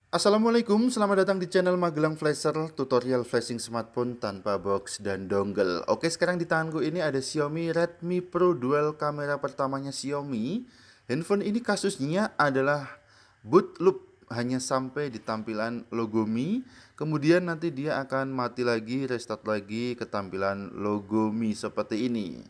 Assalamualaikum, selamat datang di channel Magelang Flasher, tutorial flashing smartphone tanpa box dan dongle. Oke, sekarang di tanganku ini ada Xiaomi Redmi Pro dual kamera pertamanya Xiaomi. Handphone ini kasusnya adalah boot loop, hanya sampai di tampilan logo Mi. Kemudian nanti dia akan mati lagi, restart lagi ke tampilan logo Mi seperti ini.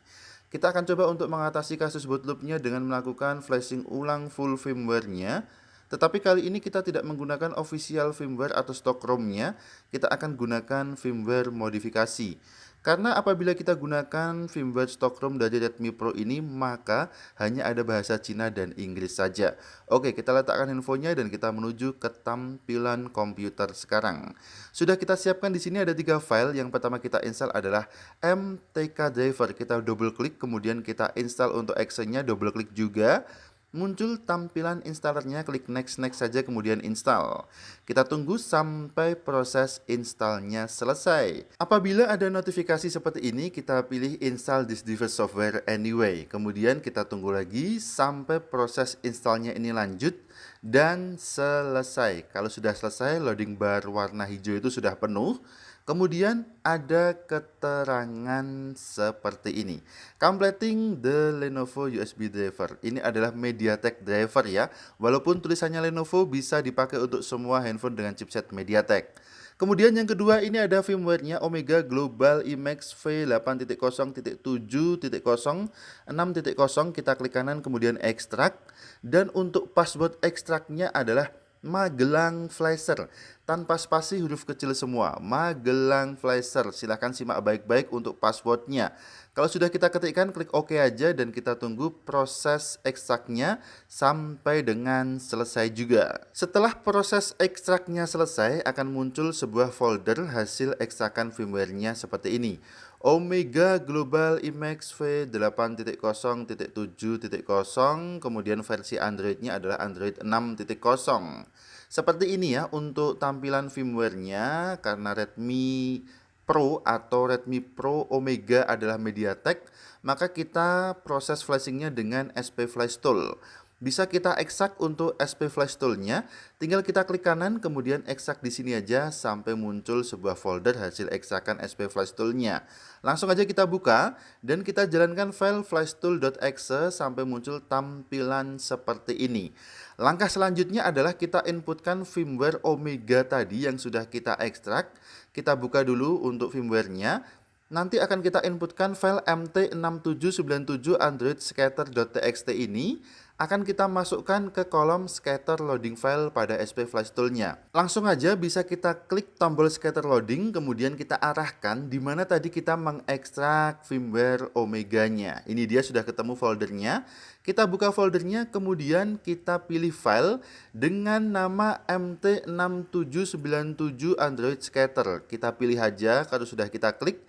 Kita akan coba untuk mengatasi kasus boot loopnya dengan melakukan flashing ulang full firmware-nya. Tetapi kali ini kita tidak menggunakan official firmware atau stock ROM-nya, kita akan gunakan firmware modifikasi. Karena apabila kita gunakan firmware stock ROM dari Redmi Pro ini, maka hanya ada bahasa Cina dan Inggris saja. Oke, kita letakkan handphonenya dan kita menuju ke tampilan komputer sekarang. Sudah kita siapkan di sini ada 3 file. Yang pertama kita install adalah MTK driver. Kita double klik, kemudian kita install untuk actionnya, double klik juga. Muncul tampilan installernya, klik next saja kemudian install. Kita tunggu sampai proses installnya selesai. Apabila ada notifikasi seperti ini, kita pilih install this device software anyway. Kemudian kita tunggu lagi sampai proses installnya ini lanjut dan selesai. Kalau sudah selesai, loading bar warna hijau itu sudah penuh. Kemudian ada keterangan seperti ini. Completing the Lenovo USB driver. Ini adalah MediaTek driver ya. Walaupun tulisannya Lenovo, bisa dipakai untuk semua handphone dengan chipset MediaTek. Kemudian yang kedua ini ada firmware-nya Omega Global IMAX V8.0.7.0.6.0. Kita klik kanan kemudian ekstrak. Dan untuk password ekstraknya adalah Magelang Flasher, tanpa spasi, huruf kecil semua. Magelang Flasher. Silahkan simak baik-baik untuk passwordnya. Kalau sudah kita ketikkan, klik OK aja dan kita tunggu proses ekstraknya sampai dengan selesai juga. Setelah proses ekstraknya selesai, akan muncul sebuah folder hasil ekstrakan firmware-nya seperti ini. Omega Global IMAX V8.0.7.0, kemudian versi Android-nya adalah Android 6.0. Seperti ini ya untuk tampilan firmware-nya. Karena Redmi Pro atau Redmi Pro Omega adalah MediaTek, maka kita proses flashingnya dengan SP Flash Tool. Bisa kita ekstrak untuk SP Flash Tool-nya, tinggal kita klik kanan kemudian ekstrak di sini aja sampai muncul sebuah folder hasil ekstrakan SP Flash Tool-nya. Langsung aja kita buka dan kita jalankan file flashtool.exe sampai muncul tampilan seperti ini. Langkah selanjutnya adalah kita inputkan firmware Omega tadi yang sudah kita ekstrak. Kita buka dulu untuk firmware-nya. Nanti akan kita inputkan file mt6797 android scatter.txt ini, akan kita masukkan ke kolom scatter loading file pada SP Flash Tool-nya. Langsung aja bisa kita klik tombol scatter loading, kemudian kita arahkan di mana tadi kita mengekstrak firmware Omega-nya. Ini dia sudah ketemu foldernya. Kita buka foldernya, kemudian kita pilih file dengan nama mt6797 android scatter. Kita pilih aja, kalau sudah kita klik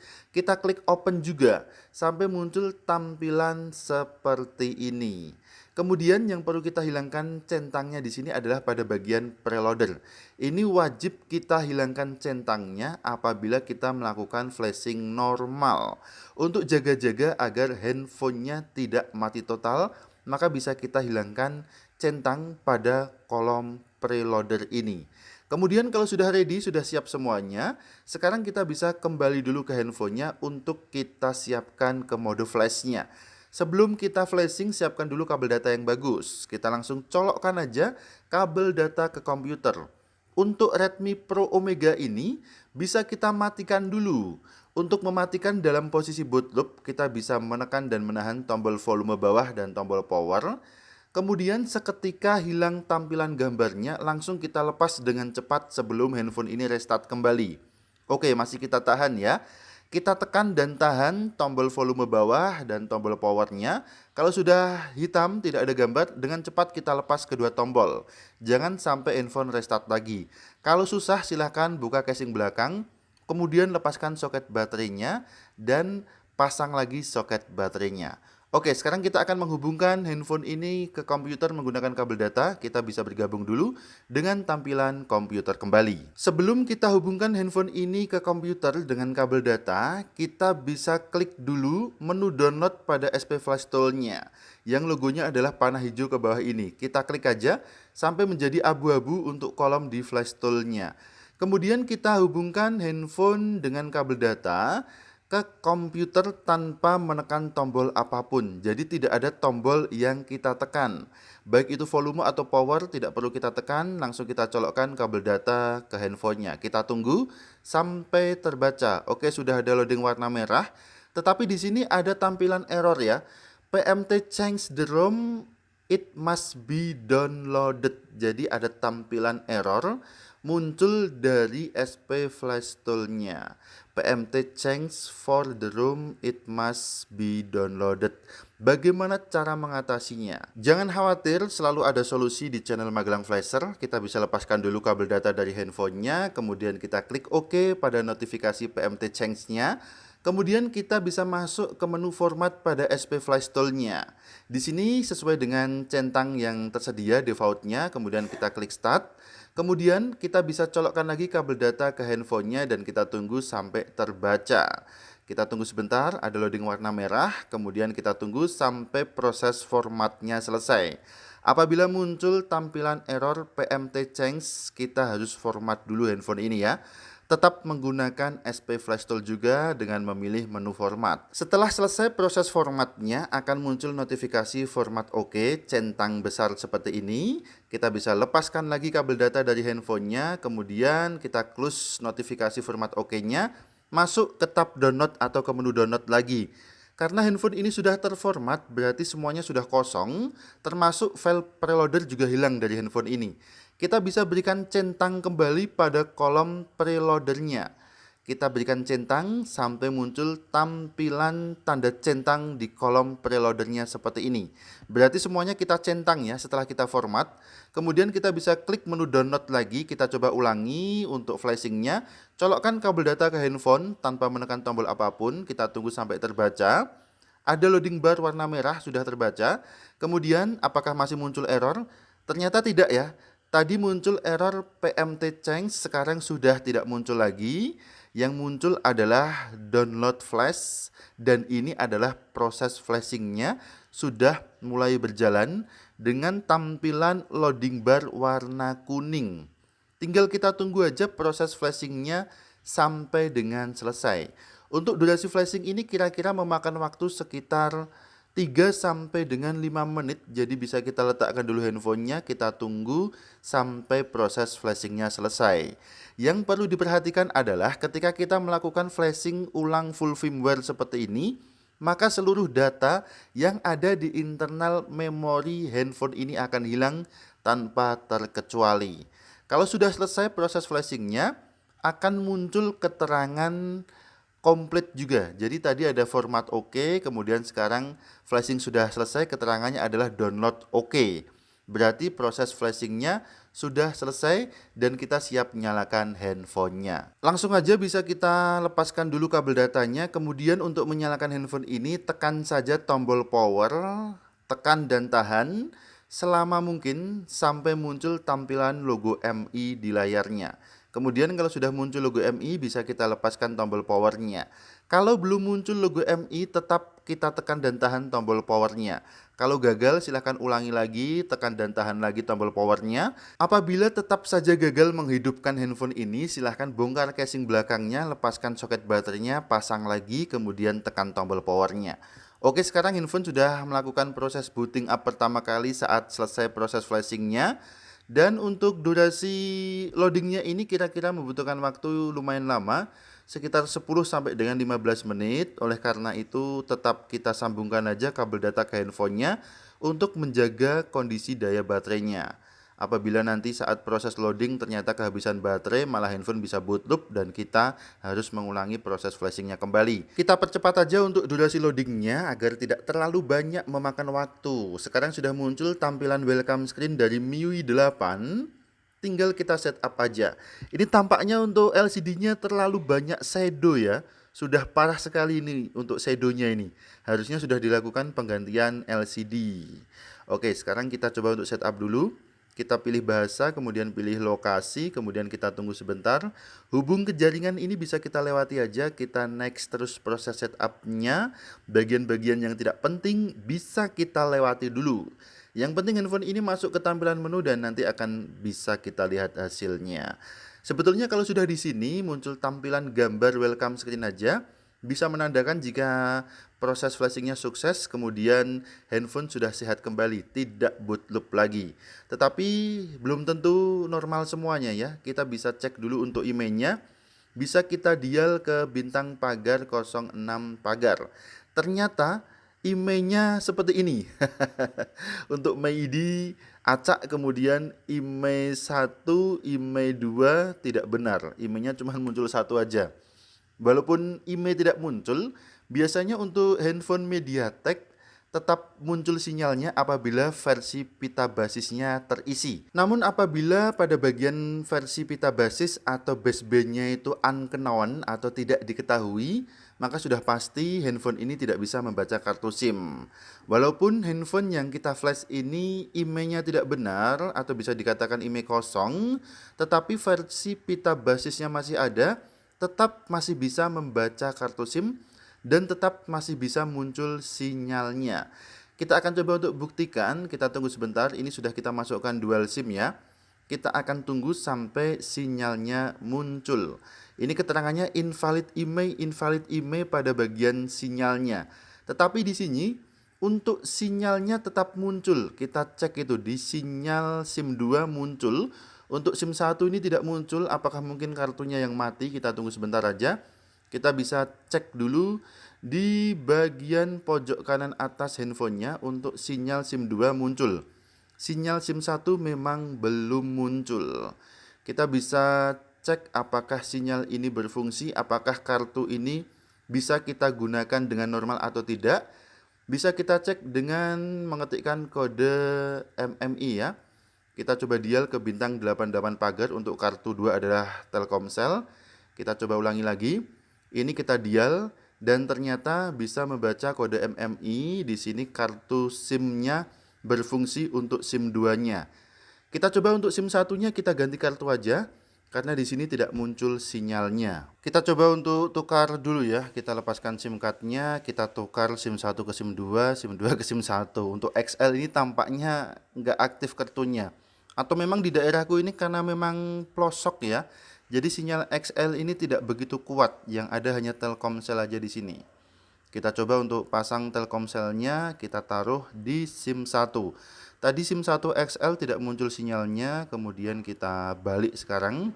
open juga sampai muncul tampilan seperti ini. Kemudian yang perlu kita hilangkan centangnya di sini adalah pada bagian preloader. Ini wajib kita hilangkan centangnya apabila kita melakukan flashing normal. Untuk jaga-jaga agar handphonenya tidak mati total, maka bisa kita hilangkan centang pada kolom preloader ini. Kemudian kalau sudah ready, sudah siap semuanya, sekarang kita bisa kembali dulu ke handphonenya untuk kita siapkan ke mode flashnya. Sebelum kita flashing, siapkan dulu kabel data yang bagus. Kita langsung colokkan aja kabel data ke komputer. Untuk Redmi Pro Omega ini, bisa kita matikan dulu. Untuk mematikan dalam posisi boot loop, kita bisa menekan dan menahan tombol volume bawah dan tombol power. Kemudian seketika hilang tampilan gambarnya, langsung kita lepas dengan cepat sebelum handphone ini restart kembali. Oke, masih kita tahan ya. Kita tekan dan tahan tombol volume bawah dan tombol powernya. Kalau sudah hitam, tidak ada gambar, dengan cepat kita lepas kedua tombol. Jangan sampai handphone restart lagi. Kalau susah, silahkan buka casing belakang, kemudian lepaskan soket baterainya dan pasang lagi soket baterainya. Oke, sekarang kita akan menghubungkan handphone ini ke komputer menggunakan kabel data. Kita bisa bergabung dulu dengan tampilan komputer kembali. Sebelum kita hubungkan handphone ini ke komputer dengan kabel data, kita bisa klik dulu menu download pada SP Flash Tool-nya. Yang logonya adalah panah hijau ke bawah ini. Kita klik aja sampai menjadi abu-abu untuk kolom di flash tool-nya. Kemudian kita hubungkan handphone dengan kabel data ke komputer tanpa menekan tombol apapun. Jadi tidak ada tombol yang kita tekan. Baik itu volume atau power tidak perlu kita tekan, langsung kita colokkan kabel data ke handphonenya. Kita tunggu sampai terbaca. Oke, sudah ada loading warna merah. Tetapi di sini ada tampilan error ya. PMT change the ROM, it must be downloaded. Jadi ada tampilan error muncul dari SP Flash Tool-nya. PMT change for the ROM, it must be downloaded. Bagaimana cara mengatasinya? Jangan khawatir, selalu ada solusi di channel Magelang Flasher. Kita bisa lepaskan dulu kabel data dari handphonenya, kemudian kita klik OK pada notifikasi PMT change-nya. Kemudian kita bisa masuk ke menu format pada SP Flash Tool-nya. Di sini sesuai dengan centang yang tersedia default-nya, kemudian kita klik Start. Kemudian kita bisa colokkan lagi kabel data ke handphonenya dan kita tunggu sampai terbaca. Kita tunggu sebentar, ada loading warna merah, kemudian kita tunggu sampai proses formatnya selesai. Apabila muncul tampilan error PMT change, kita harus format dulu handphone ini ya. Tetap menggunakan SP Flash Tool juga dengan memilih menu format. Setelah selesai proses formatnya, akan muncul notifikasi format OK, centang besar seperti ini. Kita bisa lepaskan lagi kabel data dari handphonenya, kemudian kita close notifikasi format OK-nya, masuk ke tab download atau ke menu download lagi. Karena handphone ini sudah terformat, berarti semuanya sudah kosong, termasuk file preloader juga hilang dari handphone ini. Kita bisa berikan centang kembali pada kolom preloadernya. Kita berikan centang sampai muncul tampilan tanda centang di kolom preloadernya seperti ini. Berarti semuanya kita centang ya setelah kita format. Kemudian kita bisa klik menu download lagi, kita coba ulangi untuk flashingnya. Colokkan kabel data ke handphone tanpa menekan tombol apapun, kita tunggu sampai terbaca. Ada loading bar warna merah sudah terbaca. Kemudian apakah masih muncul error? Ternyata tidak ya. Tadi muncul error PMT change, sekarang sudah tidak muncul lagi. Yang muncul adalah download flash dan ini adalah proses flashingnya sudah mulai berjalan dengan tampilan loading bar warna kuning. Tinggal kita tunggu aja proses flashingnya sampai dengan selesai. Untuk durasi flashing ini kira-kira memakan waktu sekitar 3 sampai dengan 5 menit. Jadi bisa kita letakkan dulu handphonenya, kita tunggu sampai proses flashingnya selesai. Yang perlu diperhatikan adalah ketika kita melakukan flashing ulang full firmware seperti ini, maka seluruh data yang ada di internal memori handphone ini akan hilang tanpa terkecuali. Kalau sudah selesai proses flashingnya, akan muncul keterangan komplit juga. Jadi tadi ada format OK, kemudian sekarang flashing sudah selesai, keterangannya adalah download OK. Berarti proses flashingnya sudah selesai dan kita siap nyalakan handphonenya. Langsung aja bisa kita lepaskan dulu kabel datanya, kemudian untuk menyalakan handphone ini tekan saja tombol power, tekan dan tahan selama mungkin sampai muncul tampilan logo MI di layarnya. Kemudian kalau sudah muncul logo MI bisa kita lepaskan tombol powernya. Kalau belum muncul logo MI tetap kita tekan dan tahan tombol powernya. Kalau gagal silahkan ulangi lagi, tekan dan tahan lagi tombol powernya. Apabila tetap saja gagal menghidupkan handphone ini, silahkan bongkar casing belakangnya, lepaskan soket baterainya, pasang lagi, kemudian tekan tombol powernya. Oke, sekarang handphone sudah melakukan proses booting up pertama kali saat selesai proses flashingnya. Dan untuk durasi loadingnya ini kira-kira membutuhkan waktu lumayan lama, sekitar 10 sampai dengan 15 menit. Oleh karena itu tetap kita sambungkan aja kabel data ke handphonenya untuk menjaga kondisi daya baterainya. Apabila nanti saat proses loading ternyata kehabisan baterai, malah handphone bisa boot loop dan kita harus mengulangi proses flashingnya kembali. Kita percepat aja untuk durasi loadingnya agar tidak terlalu banyak memakan waktu. Sekarang sudah muncul tampilan welcome screen dari MIUI 8. Tinggal kita setup aja. Ini tampaknya untuk LCD-nya terlalu banyak shadow ya. Sudah parah sekali ini untuk shadow-nya ini. Harusnya sudah dilakukan penggantian LCD. Oke, sekarang kita coba untuk setup dulu. Kita pilih bahasa, kemudian pilih lokasi, kemudian kita tunggu sebentar. Hubung ke jaringan ini bisa kita lewati aja, kita next terus proses setupnya. Bagian-bagian yang tidak penting bisa kita lewati dulu. Yang penting handphone ini masuk ke tampilan menu dan nanti akan bisa kita lihat hasilnya. Sebetulnya kalau sudah di sini muncul tampilan gambar welcome screen aja, bisa menandakan jika proses flashingnya sukses, kemudian handphone sudah sehat kembali, tidak boot loop lagi. Tetapi belum tentu normal semuanya ya. Kita bisa cek dulu untuk emailnya. Bisa kita dial ke bintang pagar 06 pagar. Ternyata emailnya seperti ini. Untuk MID acak, kemudian email 1, email 2 tidak benar. Emailnya cuma muncul satu aja. Walaupun email tidak muncul, biasanya untuk handphone MediaTek tetap muncul sinyalnya apabila versi pita basisnya terisi. Namun apabila pada bagian versi pita basis atau basebandnya itu unknown atau tidak diketahui, maka sudah pasti handphone ini tidak bisa membaca kartu SIM. Walaupun handphone yang kita flash ini emailnya tidak benar atau bisa dikatakan email kosong, tetapi versi pita basisnya masih ada, tetap masih bisa membaca kartu SIM dan tetap masih bisa muncul sinyalnya. Kita akan coba untuk buktikan, kita tunggu sebentar, ini sudah kita masukkan dual SIM ya. Kita akan tunggu sampai sinyalnya muncul. Ini keterangannya invalid email pada bagian sinyalnya. Tetapi di sini untuk sinyalnya tetap muncul. Kita cek itu di sinyal SIM 2 muncul. Untuk SIM 1 ini tidak muncul, apakah mungkin kartunya yang mati? Kita tunggu sebentar aja. Kita bisa cek dulu di bagian pojok kanan atas handphonenya untuk sinyal SIM 2 muncul. Sinyal SIM 1 memang belum muncul. Kita bisa cek apakah sinyal ini berfungsi, apakah kartu ini bisa kita gunakan dengan normal atau tidak. Bisa kita cek dengan mengetikkan kode MMI ya. Kita coba dial ke bintang 88 pagar untuk kartu 2 adalah Telkomsel. Kita coba ulangi lagi. Ini kita dial dan ternyata bisa membaca kode MMI. Di sini kartu SIM-nya berfungsi untuk SIM 2-nya. Kita coba untuk SIM 1-nya kita ganti kartu aja karena di sini tidak muncul sinyalnya. Kita coba untuk tukar dulu ya. Kita lepaskan SIM card-nya, kita tukar SIM 1 ke SIM 2, SIM 2 ke SIM 1. Untuk XL ini tampaknya nggak aktif kartunya. Atau memang di daerahku ini karena memang pelosok ya. Jadi sinyal XL ini tidak begitu kuat, yang ada hanya Telkomsel aja di sini. Kita coba untuk pasang Telkomselnya, kita taruh di SIM 1. Tadi SIM 1 XL tidak muncul sinyalnya, kemudian kita balik sekarang.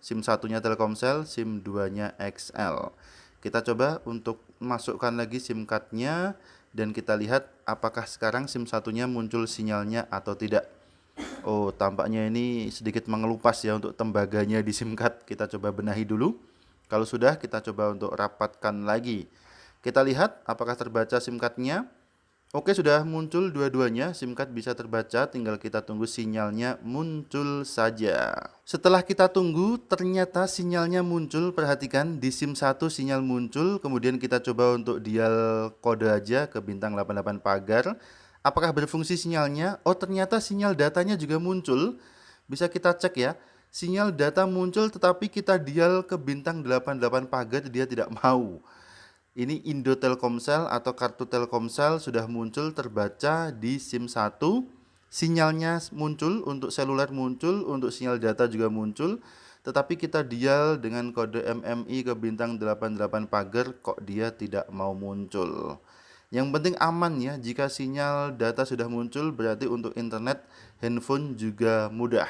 SIM 1-nya Telkomsel, SIM 2-nya XL. Kita coba untuk masukkan lagi SIM card-nya dan kita lihat apakah sekarang SIM 1-nya muncul sinyalnya atau tidak. Oh, tampaknya ini sedikit mengelupas ya untuk tembaganya di SIM card. Kita coba benahi dulu. Kalau sudah, kita coba untuk rapatkan lagi. Kita lihat apakah terbaca SIM card-nya. Oke, sudah muncul dua-duanya. SIM card bisa terbaca, tinggal kita tunggu sinyalnya muncul saja. Setelah kita tunggu, ternyata sinyalnya muncul. Perhatikan, di SIM 1 sinyal muncul. Kemudian kita coba untuk dial kode aja ke bintang 88 pagar. Apakah berfungsi sinyalnya? Oh, ternyata sinyal datanya juga muncul. Bisa kita cek ya. Sinyal data muncul tetapi kita dial ke bintang 88 pagar, dia tidak mau. Ini Indo Telkomsel atau kartu Telkomsel sudah muncul terbaca di SIM 1. Sinyalnya muncul, untuk seluler muncul, untuk sinyal data juga muncul. Tetapi kita dial dengan kode MMI ke bintang 88 pagar, kok dia tidak mau muncul. Yang penting aman ya, jika sinyal data sudah muncul berarti untuk internet handphone juga mudah.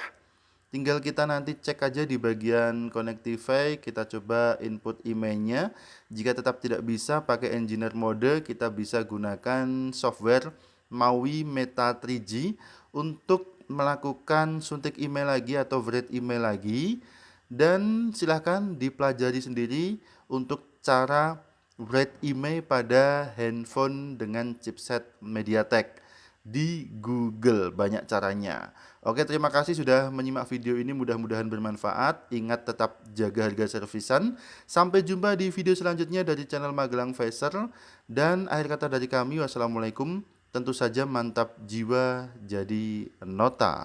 Tinggal kita nanti cek aja di bagian Connectify, kita coba input emailnya. Jika tetap tidak bisa pakai engineer mode, kita bisa gunakan software MAUI Meta 3G untuk melakukan suntik email lagi atau write email lagi. Dan silahkan dipelajari sendiri untuk cara write email pada handphone dengan chipset MediaTek di Google, banyak caranya. Oke, terima kasih sudah menyimak video ini, mudah-mudahan bermanfaat. Ingat tetap jaga harga servisan. Sampai jumpa di video selanjutnya dari channel Magelang Facer. Dan akhir kata dari kami, wassalamualaikum. Tentu saja mantap jiwa jadi nota.